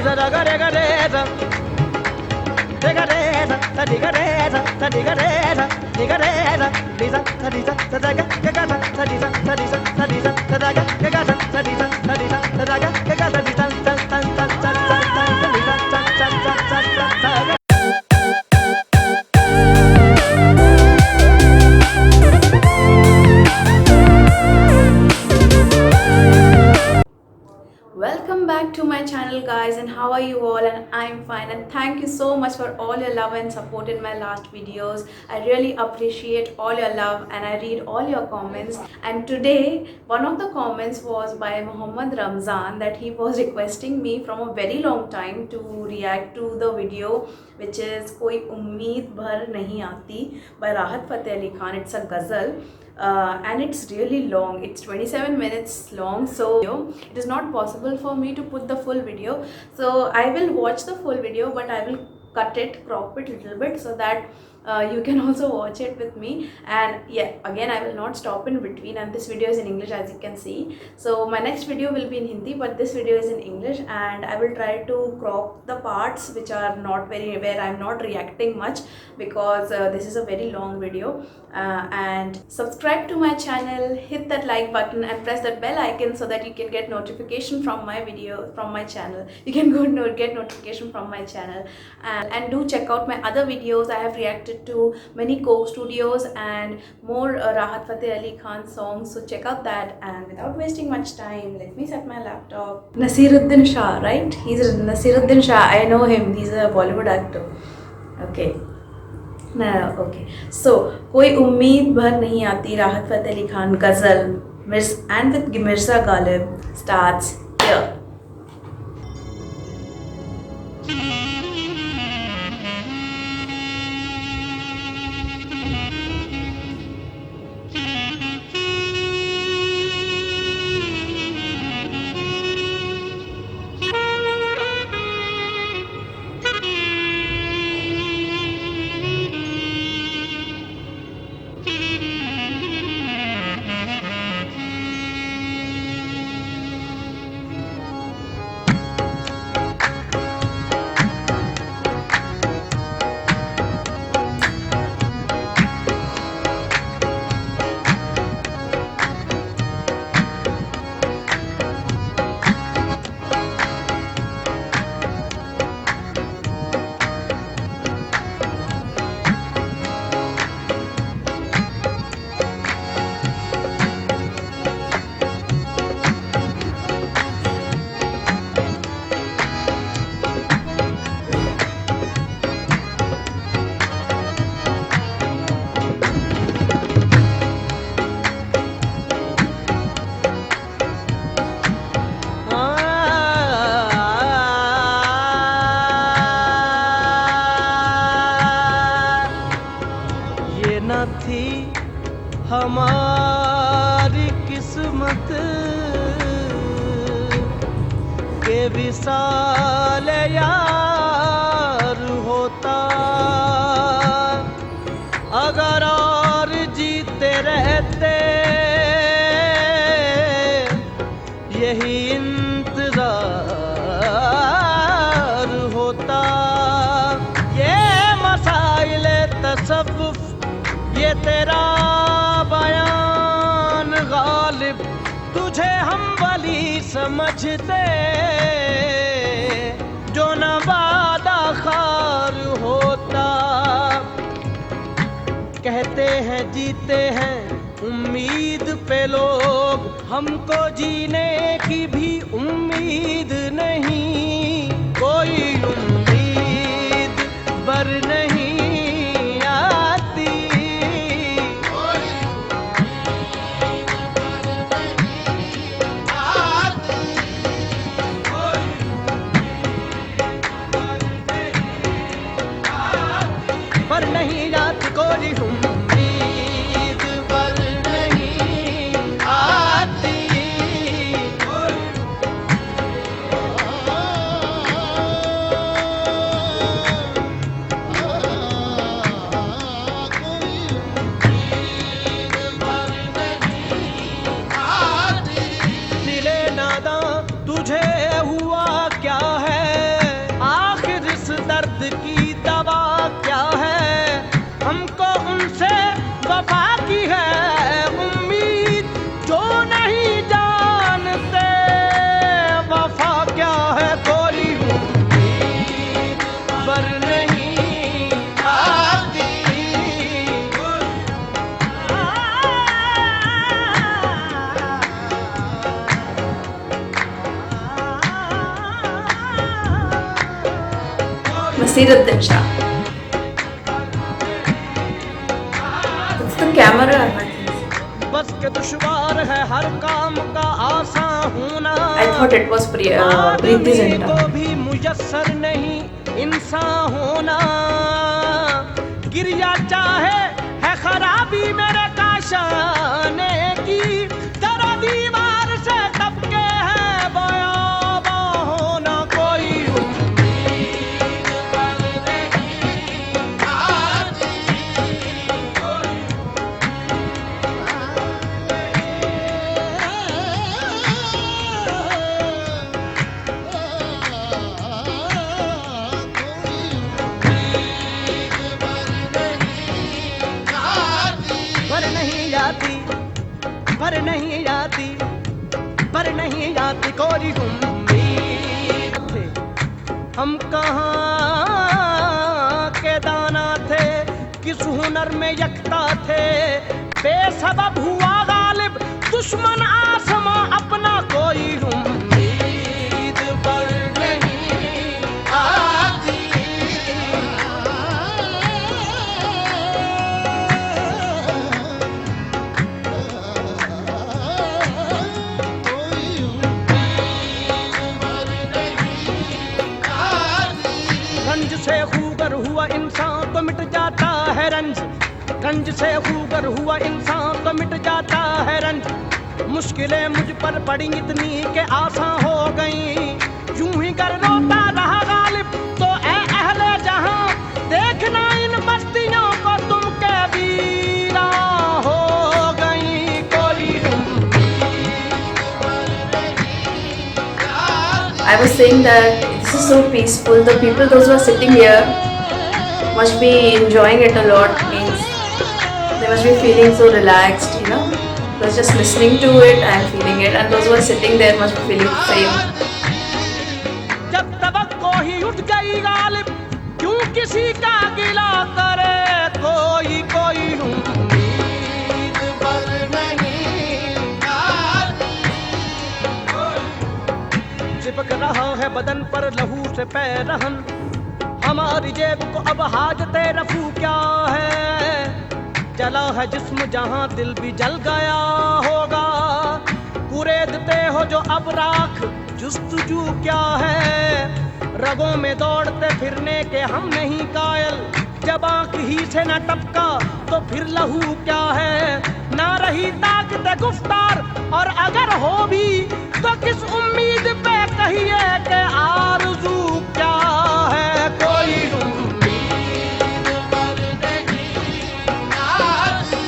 sa da ga re ga re sa re ga re sa sa di ga re sa sa di ga re sa di ga re sa di sa sa da ga sa sa di sa sa da ga sa di sa sa di sa da ga sa di sa sa sa sa sa sa sa di sa sa sa sa sa sa sa Welcome back to my channel guys, and how are you all? And I'm fine, and thank you so much for all your love and support in my last videos. I really appreciate all your love and I read all your comments. And today one of the comments was by Muhammad Ramzan, that he was requesting me from a very long time to react to the video which is Koi Ummeed Bhar Nahi Aati by Rahat Fateh Ali Khan. It's a ghazal. And it's really long, it's 27 minutes long, so it is not possible for me to put the full video. So I will watch the full video, but I will cut it, crop it a little bit, so that you can also watch it with me. And yeah, again, I will not stop in between, and this video is in English, as you can see. So my next video will be in Hindi, but this video is in English, and I will try to crop the parts which are not very, where I'm not reacting much, because this is a very long video. And subscribe to my channel, hit that like button and press that bell icon so that you can get notification from my video, from my channel. You can get notification from my channel, and do check out my other videos. I have reacted to many Coke Studios and more Rahat Fateh Ali Khan songs, so check out that. And without wasting much time, let me set my laptop. Naseeruddin Shah, right? He's Naseeruddin Shah. I know him. He's a Bollywood actor. Okay. No, okay. So, Koi Ummeed Bhar Nahi Aati, Rahat Fateh Ali Khan ghazal, and with Mirza Ghalib, starts here. थी हमारी किस्मत के विसाल यार होता, अगर और जीते रहते यही इंतजार होता। ये मसाइल तसव्वुफ, ये तेरा बयान गालिब, तुझे हम वली समझते जो न वादा खार होता। कहते हैं जीते हैं उम्मीद पे लोग, हमको जीने की भी उम्मीद नहीं। कोई उम्मीद बर नहीं तुझे हुआ क्या है Nasiruddin Shah. It's the camera, I think. बस के दुश्वार है हर काम का आसान होना। I thought it was Preeti Zinta. को भी मुयस्सर नहीं इंसान होना। गिरिया चाहे है खराबी मेरे काशाने की, जरा दीवार से टपके है बयाबा होना। कोई पर नहीं आती, पर नहीं आती कोई उम्मीद थे। हम कहाँ के दाना थे, किस हुनर में यकता थे। बेसबब हुआ गालिब दुश्मन आसमां अपना, कोई उम्मीद पर नहीं आती। रंज से खूगर हुआ इंसान तो मिट जाता है रंज, रंज से खूगर हुआ इंसान तो मिट जाता है रंज। मुश्किलें मुझ पर पड़ी इतनी के आसान हो गई, यूं ही कर रोता रहा गालिब तो ऐ अहले जहां, देखना इन बस्तियों को तुम के वीरा हो गई। कोई I was saying that this is so peaceful. The people, those who are sitting here, must be enjoying it a lot. Means they must be feeling so relaxed, you know. Because just listening to it, I am feeling it, and those who are sitting there must be feeling the same. जब तवक्को ही उठ गई गालिब, क्यों किसी का गिला करे कोई। कोई उम्मीद पर नहीं आती। चिपक रहा है बदन पर लहू से पैरहन, हमारी जेब को अब हाजते रफू क्या है। जला है जिस्म जहां दिल भी जल गया होगा, कुरेदते हो जो अब राख जुस्तजू क्या है। रगों में दौड़ते फिरने के हम नहीं कायल, जब आंख ही से न टपका तो फिर लहू क्या है। ना रही ताकत गुफ्तार और अगर हो भी तो किस उम्मीद पे कहिए कि आरज़ू क्या है। कोई उम्मीद पर नहीं आती।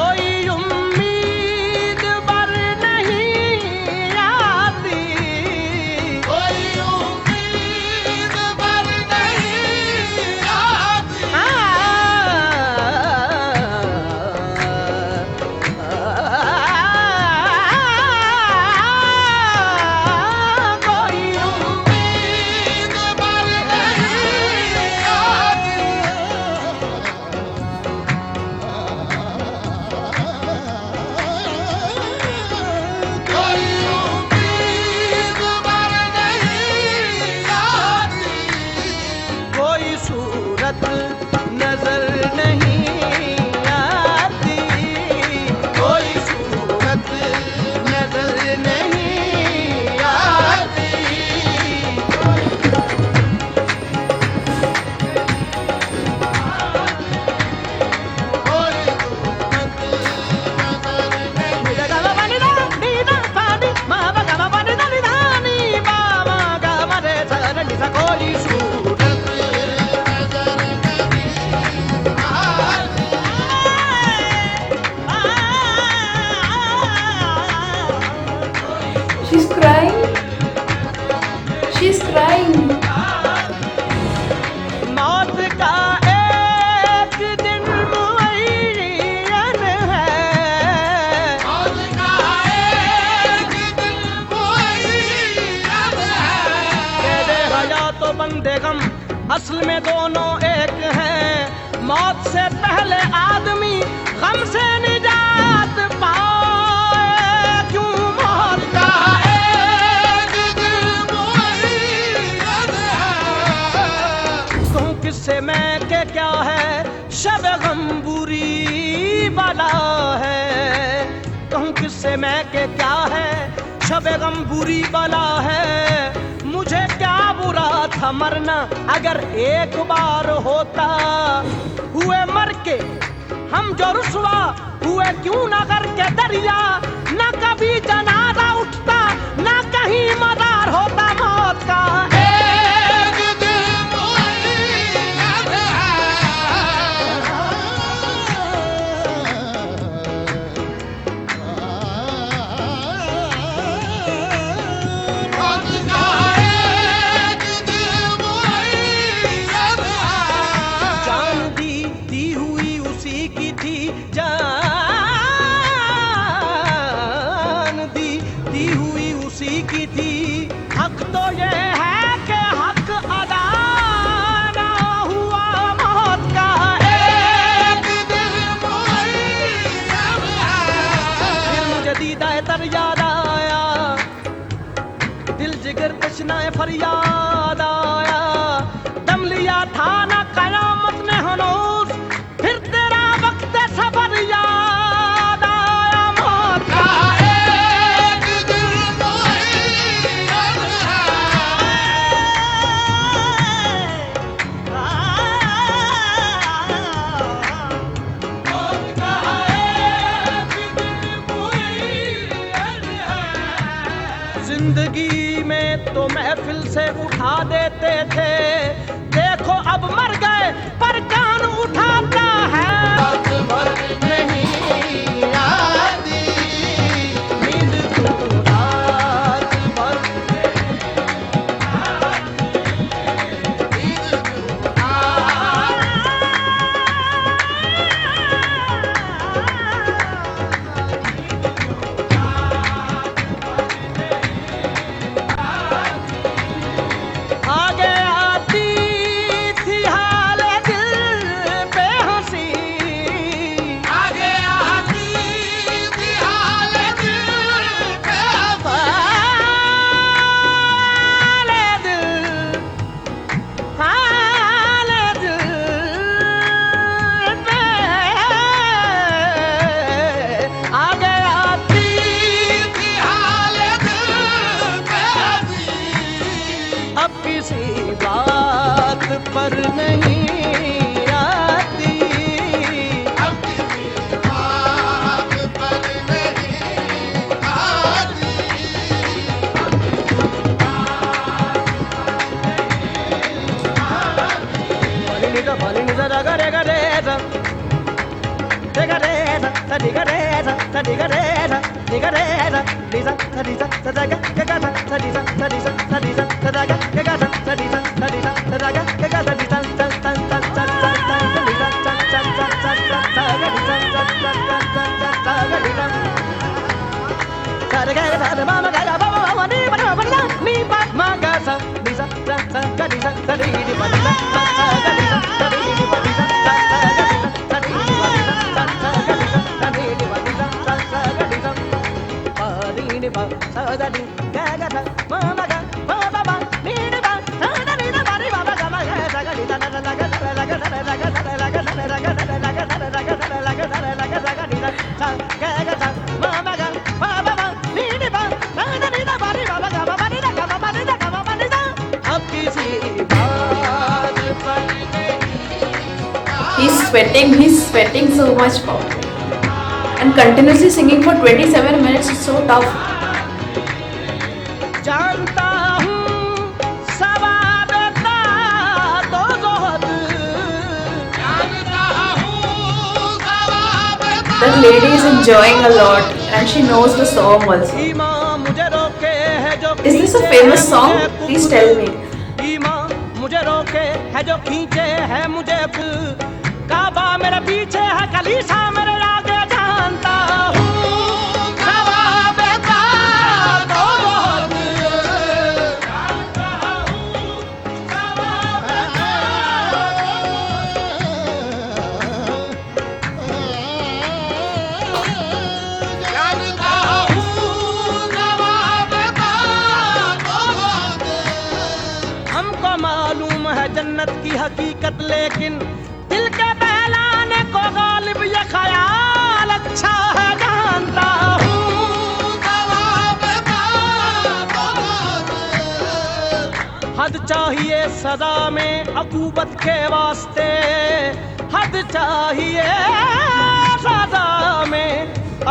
कोई उम्मीद पर नहीं आती। कोई उम्मीद पर नहीं आती। कोई उम्मीद पर नहीं आती। कोई उम्मीद पर नहीं आती। कोई उम्मीद पर नहीं आती। कोई सूरत नजर नहीं आती। कोई सूरत नजर नहीं आती। कोई सूरत She's crying. She's crying. मौत का एक दिन मुअय्यन है। मौत का एक दिन मुअय्यन है। कैदे हयात तो बंदे गम असल में दोनों एक हैं। मौत से पहले आदमी गम से निजात पाए, क्यों मौत का एक दिन मुअय्यद है। कहूँ किससे मैं के क्या है, शब गम बुरी बला है। कहूँ किससे मैं के क्या है, शब गम बुरी बला है। मुझे क्या बुरा था मरना, अगर एक बार होता। हुए मर के हम जो रुसवा हुए, क्यों ना करके दरिया। ना कभी जनाजा उठता, ना कहीं मदार होता। मौत का एक दिन मुअय्यद की थी। हक तो ये है कि हक अदा ना हुआ। मौत का एक दिन मुअय्यद है। फिर मुझे दीदाए तर याद आया, दिल जिगर तशनाए फरियाद आया। दम लिया था ना कयामत ने हनूस, फिर तेरा वक्त सफर याद आया। मौत का जिंदगी में तो महफिल से उठा देते थे, देखो अब मर गए पर कान उठाता है। नहीं आती नींद को रात भर पर नहीं आती। अब किसी बात पर नहीं आती। बाली निजा रगा रे गा रे सा, रे गा रे सा, सा डी गा रे सा, सा डी गा रे सा, डी गा रे सा, डी सा, सा डी सा, सा दा गा गा सा, सा डी सा, सा डी सा, सा डी सा, सा दा गा गा सा, सा डी सा, सा डी सा, सा दा गा गा सा डी सा, सा सा सा सा सा सा डी सा, सा सा सा सा सा सा गा डी सा, सा सा सा सा सा सा गा डी सा। सा रे गा सा रे मा मा गा बा बा मा नी बा बा दा नी बा मा गा सा डी सा, सा सा गा डी सा, सा डी डी बा डी सा, सा सा गा डी सा, सा डी डी बा डी सा, सा सा गा डी सा, सा डी डी बा डी सा, सा सा गा डी सा, सा डी डी बा डी सा, सा सा गा डी सा। बा डी डी बा सा दा डी गा गा सा मा मा गा बा बा बा नी डी बा सा दा डी दा बा डी बा बा गा मा गा सा गा डी सा दा दा गा सा दा गा सा दा गा सा दा गा सा दा गा सा दा गा सा दा गा सा दा गा सा दा गा सा गा डी सा सा गा गा सा मा मा गा बा बा बा नी डी बा सा दा डी दा बा डी बा बा गा बा डी दा गा बा डी दा गा बा डी दा। अब किसी बात पर He's sweating so much and continuously singing for 27 minutes is so tough. जानता हूँ सवाब का तो जोहद, जानता हूँ सवाब का। That lady is enjoying a lot and she knows the song also. मुझे रोके है जो Is this a famous song? Please tell me. मुझे रोके है जो खींचे है मुझे, काबा मेरे पीछे है कलीसा मेरे आगे, जानता हूँ सवाब का तो बहुत, जानता हूँ सवाब का। को मालूम है जन्नत की हकीकत, लेकिन दिल के बहलाने को गालिब ये ख्याल अच्छा है जानता हूँ। हद चाहिए सदा में अकूबत के वास्ते, हद चाहिए सदा में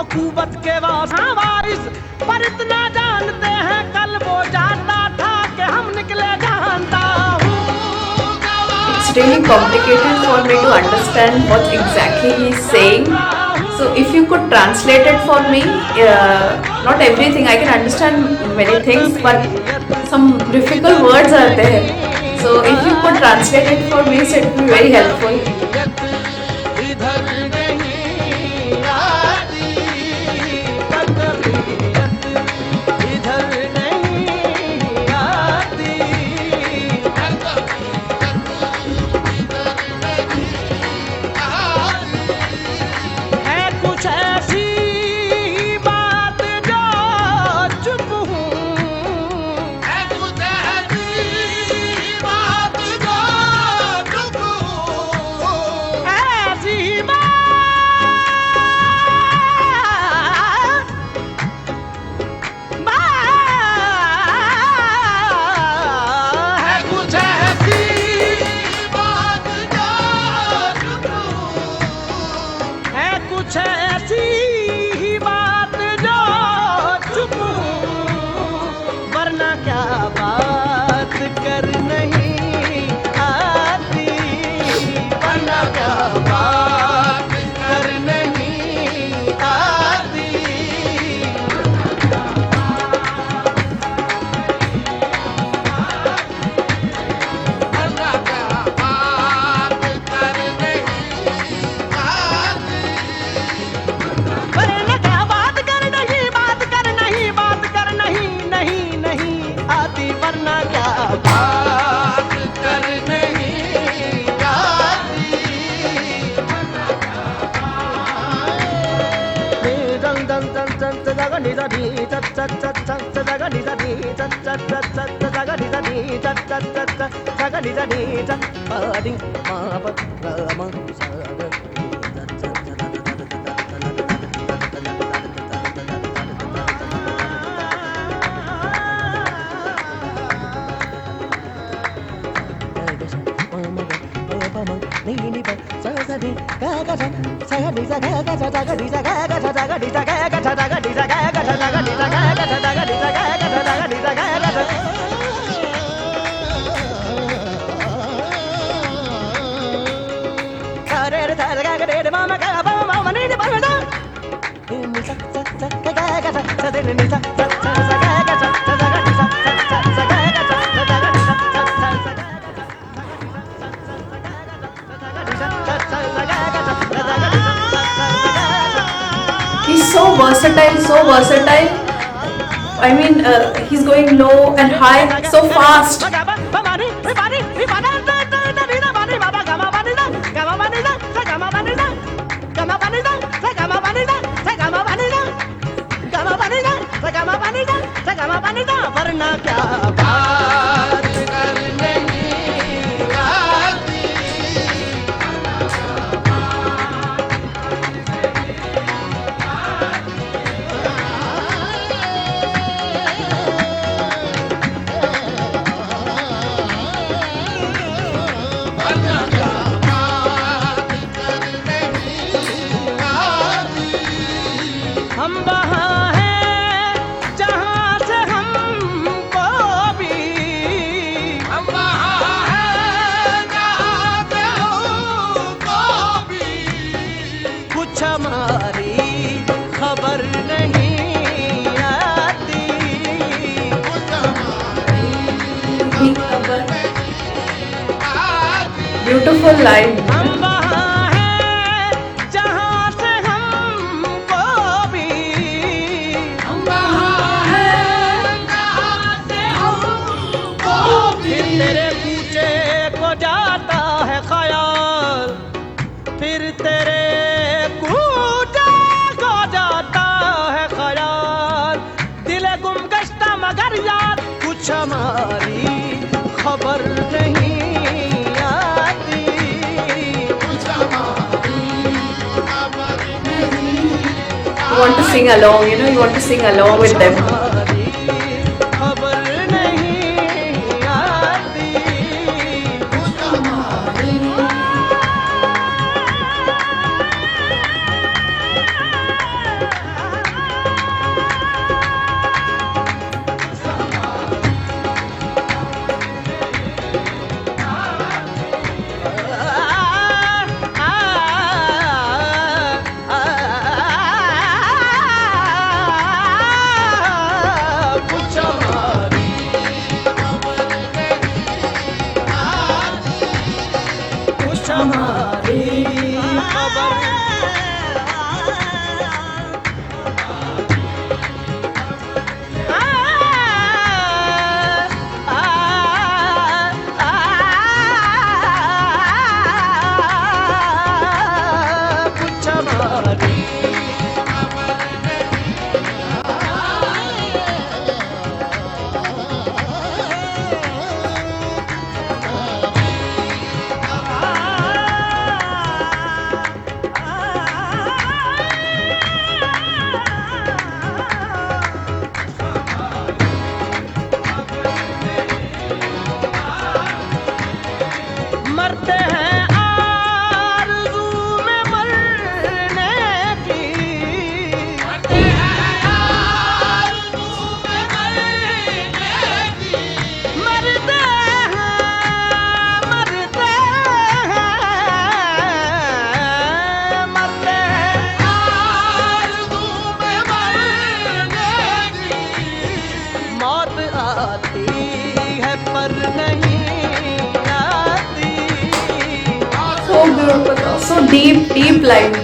अकूबत के वास्ते। वारिस पर इतना जानते हैं कल वो जाता था कि हम निकले जानता हूँ। It's really complicated for me to understand what exactly he is saying. So if you could translate it for me, not everything, I can understand many things, but some difficult words are there. So if you could translate it for me, so it would be very helpful. He's so versatile, so versatile. I mean, he's going low and high so fast. वरना क्या बात करने हम वहाँ हैं जहाँ से हमको भी, हम वहाँ हैं जहाँ से हमको भी कुछ हमारी खबर नहीं आती, कुछ हमारी खबर। Beautiful line. फिर तेरे कूचे को जाता है ख्याल, दिल गुम गश्ता मगर याद कुछ हमारी खबर want to sing along, you know, you want to sing along with them. हमारी खबर नहीं आती कुछ हमारी कुछ हमारी खबर कुछ हमारी मरते हैं आरज़ू में मरने की मरते हैं आरज़ू में मरने की मरते हैं मरते हैं मरते हैं आरज़ू में मरने की मौत आती है पर नहीं आती So beautiful, so deep line.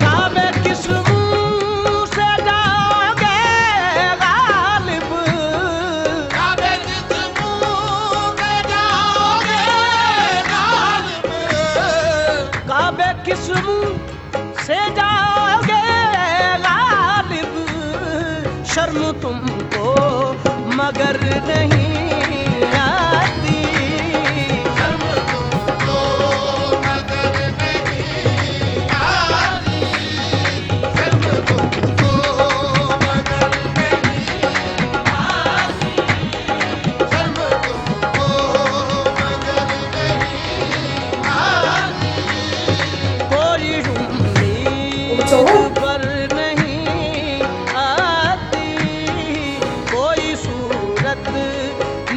काबे किस मुंह से जाओगे गालिब काबे किस मुंह से जाओगे गालिब काबे किस मुंह से जाओगे गालिब शर्म तुमको मगर नहीं आती शर्म तुमको मगर नहीं आती शर्म तुमको मगर नहीं आती शर्म तुमको मगर नहीं आती कोई उम्मीद पर नहीं आती कोई सूरत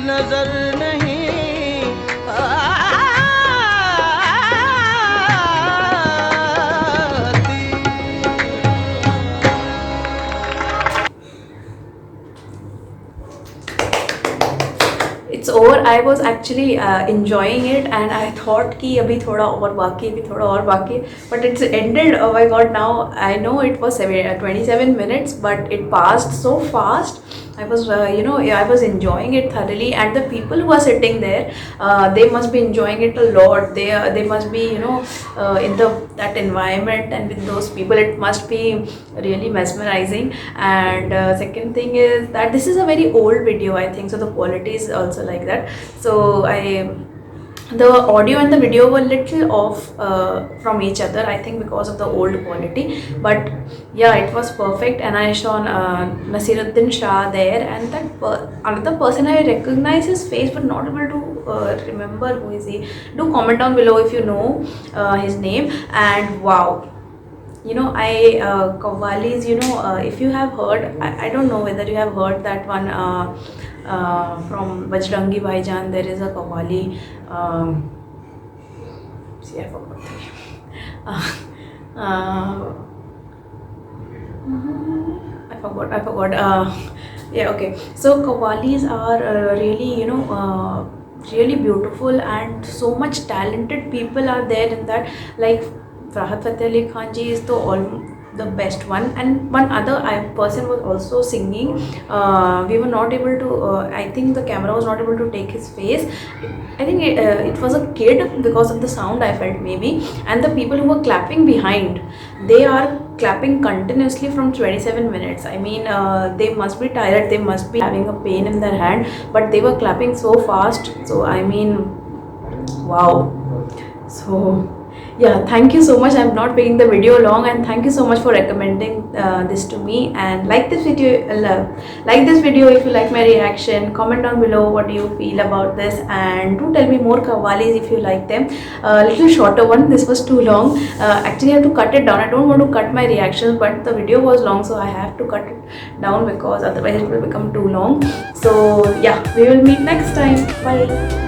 नजर नहीं It's over. I was actually enjoying it, and I thought कि अभी थोड़ा और बाकी, अभी थोड़ा और बाकी, but it's ended. Oh my god! Now I know it was 27 minutes, but it passed so fast. I was, I was enjoying it thoroughly, and the people who are sitting there, they must be enjoying it a lot. They must be, in that environment and with those people. It must be really mesmerizing. And second thing is that this is a very old video, I think, so the quality is also like that. So the audio and the video were little off from each other, I think, because of the old quality. But yeah, it was perfect, and I saw Nasiruddin Shah there, and that another person I recognize his face but not able to remember who is he. Do comment down below if you know his name. And wow, Qawwalis, if you have heard, I don't know whether you have heard that one from Bajrangi Bhaijaan. There is a Qawwali, see, I forgot the name. I forgot. Yeah, okay. So Qawwalis are really, really beautiful, and so much talented people are there in that. Like Rahat Fateh Ali Khan ji is the best one, and one other person was also singing. We were not able to, I think the camera was not able to take his face. I think it was a kid because of the sound, I felt, maybe. And the people who were clapping behind, they are clapping continuously from 27 minutes. I mean, they must be tired, they must be having a pain in their hand, but they were clapping so fast. So I mean, wow. So Yeah, thank you so much. I'm not making the video long, and thank you so much for recommending this to me. And like this video, like this video if you like my reaction. Comment down below what do you feel about this, and do tell me more qawwalis if you like them. Little shorter one. This was too long. Actually, I have to cut it down. I don't want to cut my reactions, but the video was long, so I have to cut it down because otherwise it will become too long. So yeah, we will meet next time. Bye.